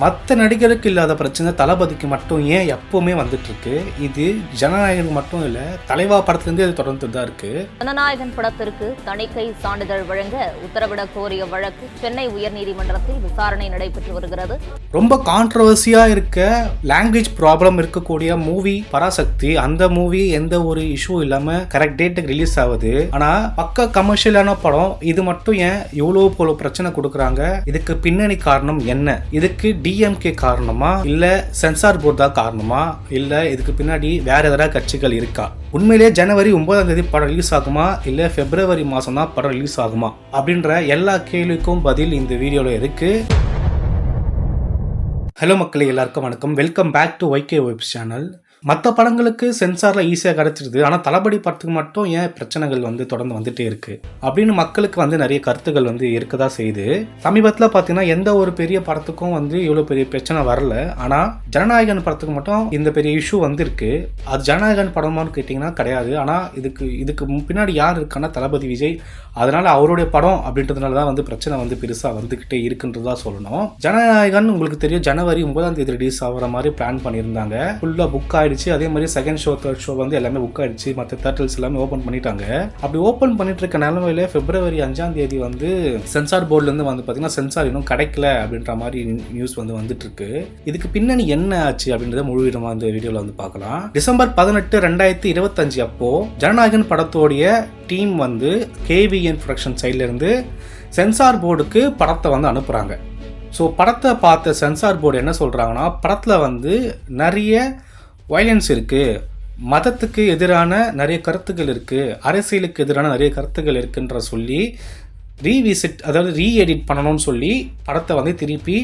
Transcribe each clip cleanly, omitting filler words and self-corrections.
மற்ற நடிகருக்கு இல்லாத பிரச்சனை தளபதிக்கு மட்டும் ஏன் எப்பவுமே வந்துட்டு இருக்கு? இது ஜனநாயகனுக்கு மட்டும் இல்ல, தலைவா படத்துலேருந்து இது தொடர்ந்து தான் இருக்கு. ஜனநாயகன் படத்திற்கு தணிக்கை சான்றிதழ் வழங்க உத்தரவிட கோரிய வழக்கு சென்னை உயர்நீதிமன்றத்தில் விசாரணை நடைபெற்று வருகிறது. ரொம்ப கான்ட்ரவர்சியா இருக்க லாங்குவேஜ் ப்ராப்ளம் இருக்கக்கூடிய மூவி பராசக்தி. அந்த மூவி எந்த ஒரு இஷ்யூ இல்லாம கரெக்ட் டேட்டுக்கு ரிலீஸ் ஆகுது. ஆனா பக்க கமர்ஷியலான படம் இது மட்டும் ஏன் இவ்வளவு போல பிரச்சனை கொடுக்குறாங்க? இதுக்கு பின்னணி காரணம் என்ன? இதுக்கு டிஎம்கே காரணமா, இல்ல சென்சார் போர்டு தான் காரணமா, இல்ல இதுக்கு பின்னாடி வேற ஏதாவது கட்சிகள் இருக்கா? உண்மையிலே ஜனவரி 9ஆம் தேதி படம் ரிலீஸ் ஆகுமா, இல்ல பிப்ரவரி மாசம் தான் படம் ரிலீஸ் ஆகுமா அப்படின்ற எல்லா கேள்விக்கும் பதில் இந்த வீடியோல இருக்கு. ஹலோ மக்களே, எல்லாருக்கும் வணக்கம். Welcome back to YK web channel. மற்ற படங்களுக்கு சென்சாரில் ஈஸியாக கிடச்சிருது, ஆனால் தளபதி படத்துக்கு மட்டும் ஏன் பிரச்சனைகள் தொடர்ந்து வந்துட்டே இருக்கு அப்படின்னு மக்களுக்கு நிறைய கருத்துக்கள் இருக்க தான் செய்யுது. சமீபத்தில் பார்த்தீங்கன்னா எந்த ஒரு பெரிய படத்துக்கும் இவ்வளோ பெரிய பிரச்சனை வரல. ஆனால் ஜனநாயகன் படத்துக்கு மட்டும் இந்த பெரிய இஷ்யூ இருக்கு. அது ஜனநாயகன் படமானு கேட்டிங்கன்னா கிடையாது. ஆனால் இதுக்கு பின்னாடி யார் இருக்கான்னா தளபதி விஜய். அதனால அவருடைய படம் அப்படின்றதுனால தான் பிரச்சனை பெருசாக வந்துக்கிட்டே இருக்குன்றதா சொல்லணும். ஜனநாயகன் உங்களுக்கு தெரியும், ஜனவரி 9ஆம் தேதி ரிலீஸ் ஆகிற மாதிரி பிளான் பண்ணியிருந்தாங்க. ஃபுல்லாக புக் ஆயிடுச்சு. அதே மாதிரி செகண்ட் ஷோ, தேர்ட் ஷோ எல்லாமே புக் ஆயிடுச்சு. மற்ற தேட்டர்ஸ் எல்லாமே ஓப்பன் பண்ணிட்டாங்க. அப்படி ஓப்பன் பண்ணிட்டு இருக்க நிலைமையில பிப்ரவரி 5ஆம் தேதி சென்சார் போர்டுலேருந்து பார்த்தீங்கன்னா சென்சார் இன்னும் கிடைக்கல அப்படின்ற மாதிரி நியூஸ் வந்துட்டு இருக்கு. இதுக்கு பின்னணி என்ன ஆச்சு அப்படின்றத முழுவிடமா இந்த வீடியோவில் பார்க்கலாம். டிசம்பர் 18, 2025 அப்போ ஜனநாயகன் படத்தோடைய டீம் KVN ப்ரொடக்ஷன் சைட்ல இருந்து சென்சார் போர்டுக்கு படத்தை அனுப்புறாங்க. ஸோ படத்தை பார்த்த சென்சார் போர்டு என்ன சொல்றாங்கன்னா, படத்தில் நிறைய வயலன்ஸ் இருக்குது, மதத்துக்கு எதிரான நிறைய கருத்துக்கள் இருக்குது, அரசியலுக்கு எதிரான நிறைய கருத்துக்கள் இருக்குன்ற சொல்லி ரீவிசிட், அதாவது ரீஎடிட் பண்ணணும்னு சொல்லி படத்தை திருப்பி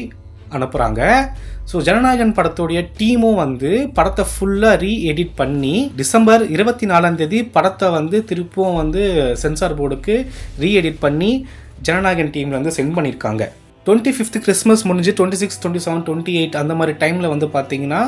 அனுப்புகிறாங்க. ஸோ ஜனநாயகன் படத்துடைய டீமும் படத்தை ஃபுல்லாக ரீஎடிட் பண்ணி டிசம்பர் 24ஆம் தேதி படத்தை திருப்பும் சென்சார் போர்டுக்கு ரீஎடிட் பண்ணி ஜனநாயகன் டீமில் சென்ட் பண்ணியிருக்காங்க. 25th கிறிஸ்மஸ் முடிஞ்சு 26, 27, 28 அந்த மாதிரி டைமில் பார்த்தீங்கன்னா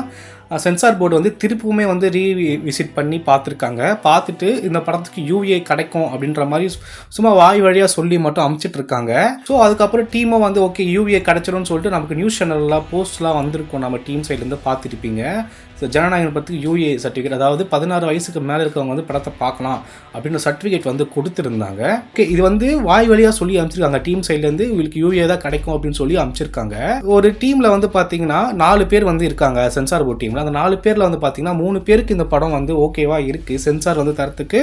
சென்சார் போர்டு திருப்பவுமே ரீவிசிட் பண்ணி பார்த்துருக்காங்க. பார்த்துட்டு இந்த படத்துக்கு UA கிடைக்கும் அப்படின்ற மாதிரி சும்மா வாய் வழியாக சொல்லி மட்டும் அமுச்சிட்டு இருக்காங்க. ஸோ அதுக்கப்புறம் டீமும் ஓகே UA கிடைச்சிடும்னு சொல்லிட்டு நமக்கு நியூஸ் சேனல்லாம் போஸ்ட்லாம் வந்திருக்கும், நம்ம டீம் சைட்லேருந்து பார்த்துருப்பீங்க. ஸோ ஜனநாயகன் படத்துக்கு UA சர்டிஃபிகேட், அதாவது 16 வயசுக்கு மேலே இருக்கவங்க படத்தை பார்க்கலாம் அப்படின்ற சர்டிஃபிகேட் கொடுத்துருந்தாங்க. ஓகே, இது வாய் வழியாக சொல்லி அனுப்பிச்சிருக்காங்க. டீம் சைட்லேருந்து உங்களுக்கு UA தான் கிடைக்கும் அப்படின்னு சொல்லி அனுப்பிச்சிருக்காங்க. ஒரு டீமில் பார்த்தீங்கன்னா 4 பேர் இருக்காங்க சென்சார் போர்டு டீம். அந்த 4 பேரில் பார்த்தீங்கன்னா 3 பேருக்கு இந்த படம் ஓகேவா இருக்குது, சென்சார் தரத்துக்கு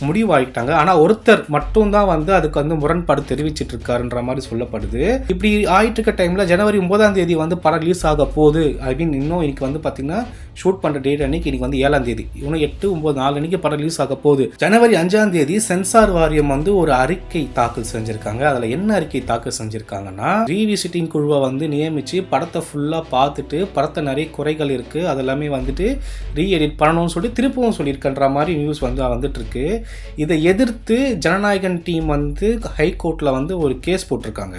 முடிவாகிட்டாங்க. ஆனால் ஒருத்தர் மட்டும்தான் அதுக்கு முரண்பாடு தெரிவிச்சிட்டு இருக்காருன்ற மாதிரி சொல்லப்படுது. இப்படி ஆயிட்டு இருக்க டைமில் ஜனவரி 9ஆம் தேதி படம் ரிலீஸ் ஆக போகுது அப்படின்னு இன்னும் இன்னைக்கு பார்த்தீங்கன்னா ஷூட் பண்ணுற டேட் அன்னைக்கு இன்னைக்கு 7ஆம் தேதி, இன்னும் 8, 9, 4 அன்னைக்கு படம் ரிலீஸ் ஆக போகுது. ஜனவரி 5ஆம் தேதி சென்சார் வாரியம் ஒரு அறிக்கை தாக்கல் செஞ்சிருக்காங்க. அதில் என்ன அறிக்கை தாக்கல் செஞ்சிருக்காங்கன்னா, ரீவிசிட்டிங் குழுவை நியமிச்சு படத்தை ஃபுல்லாக பார்த்துட்டு படத்தை நிறைய குறைகள் இருக்கு, அதெல்லாமே ரீஎடிட் பண்ணணும்னு சொல்லி திருப்பவும் சொல்லியிருக்கின்ற மாதிரி நியூஸ் வந்துட்டு இருக்கு. இதை எதிர்த்து ஜனநாயகன் டீம் ஹைகோர்ட்டில் ஒரு கேஸ் போட்டிருக்காங்க.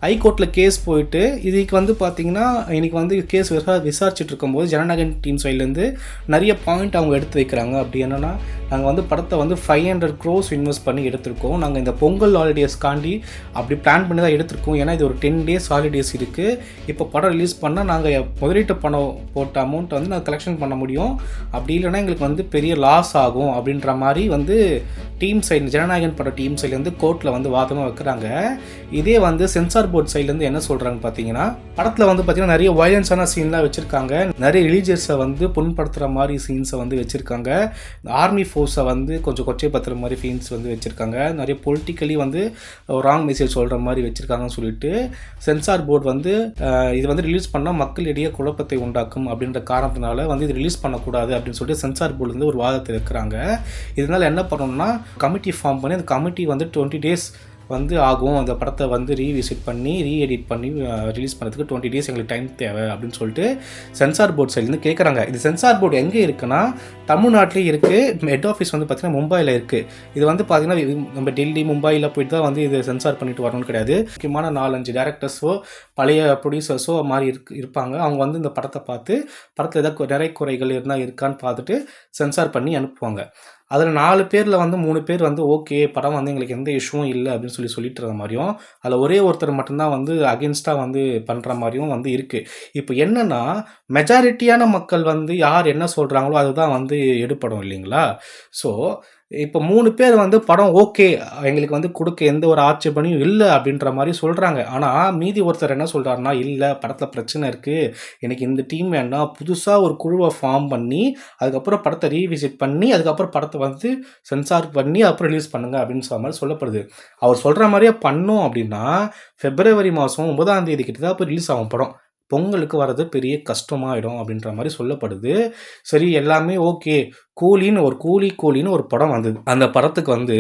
ஹைகோர்ட்டில் கேஸ் போயிட்டு இதுக்கு பார்த்தீங்கன்னா இன்னைக்கு கேஸ் விசாரிச்சுட்டு இருக்கும்போது ஜனநாயகன் டீம் சைட்லேருந்து நிறைய பாயிண்ட் அவங்க எடுத்து வைக்கிறாங்க. அப்படி என்னன்னா, நாங்கள் படத்தை 500 crores இன்வெஸ்ட் பண்ணி எடுத்திருக்கோம். நாங்கள் இந்த பொங்கல் ஹாலிடேஸ்க்காண்டி அப்படி பிளான் பண்ணி தான் எடுத்திருக்கோம். ஏன்னா இது ஒரு 10 days ஹாலிடேஸ் இருக்குது. இப்போ படம் ரிலீஸ் பண்ணால் நாங்கள் முதலீட்டு பணம் போட்ட அமௌண்ட் நாங்கள் கலெக்ஷன் பண்ண முடியும், அப்படி இல்லைன்னா எங்களுக்கு பெரிய லாஸ் ஆகும் அப்படின்ற மாதிரி டீம் சைடு, ஜனநாயகன் பட டீம் சைட்லேருந்து கோர்ட்டில் வாதமாக வைக்கிறாங்க. இதே சென்சார் போர்ட் சைட்லேருந்து என்ன சொல்கிறாங்க பார்த்தீங்கன்னா, படத்தில் பார்த்தீங்கன்னா நிறைய வயலன்ஸான சீன்லாம் வச்சுருக்காங்க, நிறைய ரிலீஜியஸை புண்படுத்துகிற மாதிரி சீன்ஸை வச்சுருக்காங்க, ஆர்மி ஃபோர்ஸை கொஞ்சம் கொச்சைப்படுத்துகிற மாதிரி சீன்ஸ் வச்சுருக்காங்க, நிறைய பொலிட்டிக்கலி ராங் மெசேஜ் சொல்கிற மாதிரி வச்சுருக்காங்கன்னு சொல்லிட்டு சென்சார் போர்டு இது ரிலீஸ் பண்ணால் மக்களிடையே குழப்பத்தை உண்டாக்கும் அப்படின்ற காரணத்தினால இது ரிலீஸ் பண்ணக்கூடாது அப்படின்னு சொல்லிட்டு சென்சார் போர்டு ஒரு வாதத்தில் இருக்கிறாங்க. இதனால் என்ன பண்ணணும்னா, கமிட்டி ஃபார்ம் பண்ணி அந்த கமிட்டி 20 days ஆகும். அந்த படத்தை ரீவிசிட் பண்ணி ரீஎடிட் பண்ணி ரிலீஸ் பண்ணுறதுக்கு 20 days எங்களுக்கு டைம் தேவை அப்படின்னு சொல்லிட்டு சென்சார் போர்ட் சைட்லேருந்து கேட்குறாங்க. இது சென்சார் போர்டு எங்கே இருக்குன்னா தமிழ்நாட்டிலே இருக்குது. ஹெட் ஆஃபீஸ் பார்த்தீங்கன்னா மும்பையில் இருக்குது. இது பார்த்தீங்கன்னா நம்ம டெல்லி, மும்பையில் போயிட்டு தான் இது சென்சார் பண்ணிட்டு வரணும்னு கிடையாது. முக்கியமான 4-5 டேரக்டர்ஸோ பழைய ப்ரொடியூசர்ஸோ மாதிரி இருப்பாங்க. அவங்க இந்த படத்தை பார்த்து படத்தில் ஏதாவது நிறைய குறைகள் இருந்தால் இருக்கான்னு பார்த்துட்டு சென்சார் பண்ணி அனுப்புவாங்க. அதில் 4 பேரில் வந்து 3 பேர் வந்து ஓகே படம் வந்து எங்களுக்கு எந்த இஷ்யூவும் இல்லை அப்படின்னு சொல்லிட்டு இருந்த மாதிரியும், அதில் ஒரே ஒருத்தர் மட்டும்தான் வந்து அகென்ஸ்டாக வந்து பண்ணுற மாதிரியும் வந்து இருக்குது. இப்போ என்னன்னா மெஜாரிட்டியான மக்கள் வந்து யார் என்ன சொல்கிறாங்களோ அதுதான் வந்து எடுப்படும் இல்லைங்களா? ஸோ இப்போ 3 பேர் வந்து படம் ஓகே எங்களுக்கு வந்து கொடுக்க எந்த ஒரு ஆட்சேபனையும் இல்லை அப்படின்ற மாதிரி சொல்கிறாங்க. ஆனால் மீதி ஒருத்தர் என்ன சொல்கிறாருன்னா, இல்லை படத்தில் பிரச்சனை இருக்குது, எனக்கு இந்த டீம் வேண்டாம், புதுசாக ஒரு குழுவை ஃபார்ம் பண்ணி அதுக்கப்புறம் படத்தை ரீவிசிட் பண்ணி அதுக்கப்புறம் படத்தை வந்து சென்சார் பண்ணி அப்புறம் ரிலீஸ் பண்ணுங்க அப்படின்னு சொல்ற மாதிரி சொல்லப்படுது. அவர் சொல்கிற மாதிரியே பண்ணோம் அப்படின்னா February மாதம் 9ஆம் தேதி கிட்ட தான் போய் ரிலீஸ் ஆகும் படம். பொங்கலுக்கு வர்றது பெரிய கஷ்டமாயிடும் அப்படின்ற மாதிரி சொல்லப்படுது. சரி எல்லாமே ஓகே. கூலின்னு ஒரு படம் வந்தது. அந்த படத்துக்கு வந்து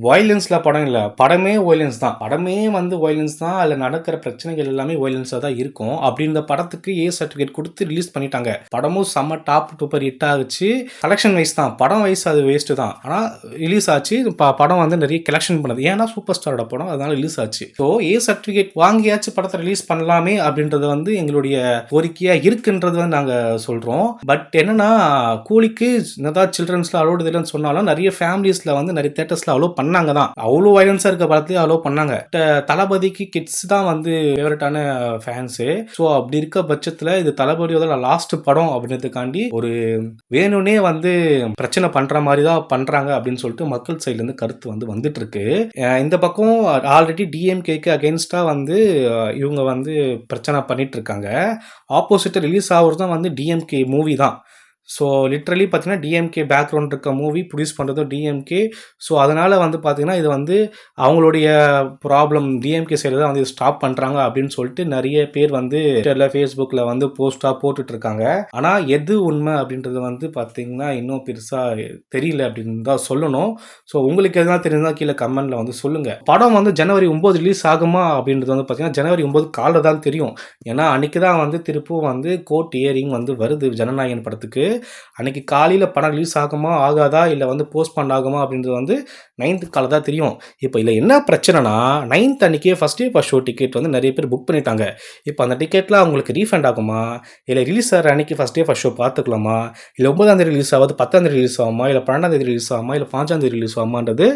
வயலன்ஸ்ல படம் இல்ல. படமே வயலன்ஸ் தான். படமே வந்து வயலன்ஸ் தான். அதில் நடக்கிற பிரச்சனைகள் எல்லாமே வயலன்ஸாக தான் இருக்கும். அப்படி இந்த படத்துக்கு ஏ சர்டிஃபிகேட் கொடுத்து ரிலீஸ் பண்ணிட்டாங்க. படமும் செம்ம டாப் டூப்பர் ஹிட் ஆகுச்சு. கலெக்ஷன் வைஸ் தான். படம் வைஸ் அது வேஸ்ட்டு தான். ஆனால் ரிலீஸ் ஆச்சு. படம் வந்து நிறைய கலெக்ஷன் பண்ணுது. ஏன்னா சூப்பர் ஸ்டாரோட படம் அதனால ரிலீஸ் ஆச்சு. ஸோ ஏ சர்டிஃபிகேட் வாங்கியாச்சு படத்தை ரிலீஸ் பண்ணலாமே அப்படின்றது வந்து எங்களுடைய கோரிக்கையாக இருக்குன்றது வந்து நாங்கள் சொல்கிறோம். பட் என்னன்னா கூலிக்கு சில்ட்ரன்ஸ்ல அலோடு இல்லைன்னு சொன்னாலும் நிறைய ஃபேமிலிஸ்ல வந்து நிறைய தேட்டர்ஸ்ல அலோ பண்ணாங்க தான். அவ்வளோ வயலன்ஸா இருக்க படத்தையும் அலோ பண்ணாங்க. தளபதிக்கு கிட்ஸ் தான் வந்து ஃபேவரட்டான ஃபேன்ஸு. ஸோ அப்படி இருக்க பட்சத்தில் இது தளபதியோட லாஸ்ட் படம் அப்படின்றதுக்காண்டி ஒரு வேணும்னே வந்து பிரச்சனை பண்ற மாதிரி தான் பண்றாங்க அப்படின்னு சொல்லிட்டு மக்கள் சைட்லேருந்து கருத்து வந்து வந்துட்டு இருக்கு. இந்த பக்கம் ஆல்ரெடி டிஎம்கேக்கு அகெயின்ஸ்டா வந்து இவங்க வந்து பிரச்சனை பண்ணிட்டு இருக்காங்க. ஆப்போசிட்டாக ரிலீஸ் ஆகுறதும் வந்து டிஎம்கே மூவி தான். ஸோ லிட்ரலி பார்த்தீங்கன்னா டிஎம்கே பேக்ரவுண்ட் இருக்க மூவி ப்ரொடியூஸ் பண்ணுறதும் டிஎம்கே. ஸோ அதனால் வந்து பார்த்தீங்கன்னா இது வந்து அவங்களுடைய ப்ராப்ளம் டிஎம்கே சைடில் தான் வந்து ஸ்டாப் பண்ணுறாங்க அப்படின்னு சொல்லிட்டு நிறைய பேர் வந்து ட்விட்டரில் ஃபேஸ்புக்கில் வந்து போஸ்ட்டாக போட்டுட்ருக்காங்க. ஆனால் எது உண்மை அப்படின்றது வந்து பார்த்தீங்கன்னா இன்னும் பெருசாக தெரியல அப்படின்னு தான் சொல்லணும். ஸோ உங்களுக்கு எதுனா தெரிஞ்சால் கீழே கமெண்ட்டில் வந்து சொல்லுங்கள். படம் வந்து January 9 ரிலீஸ் ஆகுமா அப்படின்றது வந்து பார்த்தீங்கன்னா January 9 காலைல தான் தெரியும். ஏன்னா அன்றைக்கி தான் வந்து திருப்பும் வந்து கோர்ட் ஹியரிங் வந்து வருது ஜனநாயகன் படத்துக்கு. அன்னைக்கு காலையில் படம் ரிலீஸ் ஆகுமா ஆகாதா இல்லை வந்து போஸ்ட்பாண்ட் ஆகுமா அப்படின்றது வந்து 9th காலை தான் தெரியும். இப்போ இதில் என்ன பிரச்சனைனா 9th அன்றைக்கே first day first show ticket வந்து நிறைய பேர் புக் பண்ணிட்டாங்க. இப்போ அந்த டிக்கெட்டில் அவங்களுக்கு ரீஃபண்ட் ஆகுமா, இல்லை ரிலீஸ் ஆகிற அன்றைக்கி ஃபஸ்ட் டே ஃபஸ்ட் ஷோ பார்த்துக்கலாமா, இல்லை 9ஆம் தேதி ரிலீஸ் ஆகுது, 10ஆம் தேதி ரிலீஸ் ஆகுமா, இல்லை 12ஆம் தேதி ரிலீஸ் ஆகுமா, இல்லை 5ஆம் தேதி ரிலீஸ் ஆகுமான்றது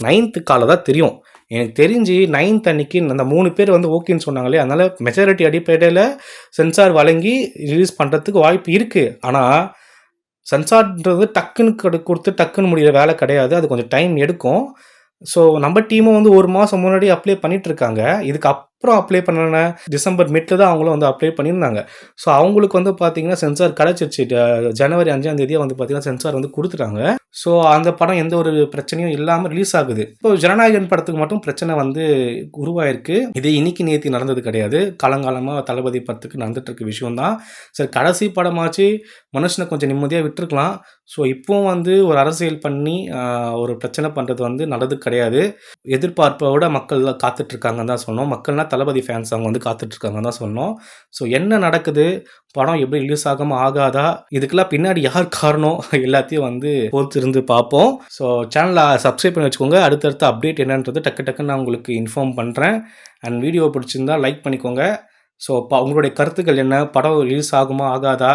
9th காலை தான் தெரியும். எனக்கு தெரிஞ்சு 9th அன்னைக்கு அந்த 3 பேர் வந்து ஓகேன்னு சொன்னாங்களே, அதனால் மெஜாரிட்டி அடிப்படையில் சென்சார் வழங்கி ரிலீஸ் பண்ணுறதுக்கு வாய்ப்பு இருக்குது. ஆனால் சென்சார்ன்றது டக்குன்னு கொடுத்து டக்குன்னு முடிகிற வேலை கிடையாது. அது கொஞ்சம் டைம் எடுக்கும். ஸோ நம்ம டீமும் வந்து 1 மாதம் முன்னாடி அப்ளை பண்ணிகிட்ருக்காங்க. இதுக்கு அப்புறம் அப்ளை பண்ண டிசம்பர் மிட்டில் தான் அவங்களும் வந்து அப்ளை பண்ணியிருந்தாங்க. ஸோ அவங்களுக்கு வந்து பார்த்திங்கன்னா சென்சார் கிடச்சிருச்சு. January 5ஆம் தேதியே வந்து பார்த்திங்கன்னா சென்சார் வந்து கொடுத்துட்டாங்க. ஸோ அந்த படம் எந்த ஒரு பிரச்சனையும் இல்லாமல் ரிலீஸ் ஆகுது. இப்போ ஜனநாயகன் படத்துக்கு மட்டும் பிரச்சனை வந்து உருவாயிருக்கு. இது இன்னைக்கு நேற்று நடந்தது கிடையாது. காலங்காலமாக தளபதி படத்துக்கு நடந்துட்டு இருக்க விஷயம் தான். சரி கடைசி படமாச்சு மனுஷனை கொஞ்சம் நிம்மதியாக விட்டுருக்கலாம். ஸோ இப்போவும் வந்து ஒரு அரசியல் பண்ணி ஒரு பிரச்சனை பண்ணுறது வந்து நல்லது கிடையாது. எதிர்பார்ப்போட மக்கள் காத்துட்ருக்காங்கன்னு தான் சொன்னோம். மக்கள்னால் தளபதி ஃபேன்ஸ் அவங்க வந்து காத்துட்ருக்காங்கன்னு தான் சொன்னோம். ஸோ என்ன நடக்குது, படம் எப்படி ரிலீஸ் ஆகாமல் ஆகாதா, இதுக்கெல்லாம் பின்னாடி யார் காரணம் எல்லாத்தையும் வந்து பொறுத்திருந்து பார்ப்போம். ஸோ சேனலை சப்ஸ்கிரைப் பண்ணி வச்சுக்கோங்க. அடுத்தடுத்த அப்டேட் என்னன்றது டக்குன்னு நான் உங்களுக்கு இன்ஃபார்ம் பண்ணுறேன். அண்ட் வீடியோ பிடிச்சிருந்தா லைக் பண்ணிக்கோங்க. ஸோ உங்களுடைய கருத்துக்கள் என்ன, படம் ரிலீஸ் ஆகுமா ஆகாதா,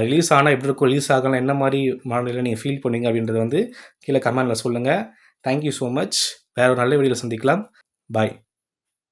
ரிலீஸ் ஆனால் எப்படி இருக்கும், ரிலீஸ் ஆகலாம் என்ன மாதிரி மனநிலையில் நீங்கள் ஃபீல் பண்ணுவீங்க அப்படின்றது வந்து கீழே கமெண்டில் சொல்லுங்கள். Thank you so much. வேறு ஒரு நல்ல வீடியோவில் சந்திக்கலாம். பாய்.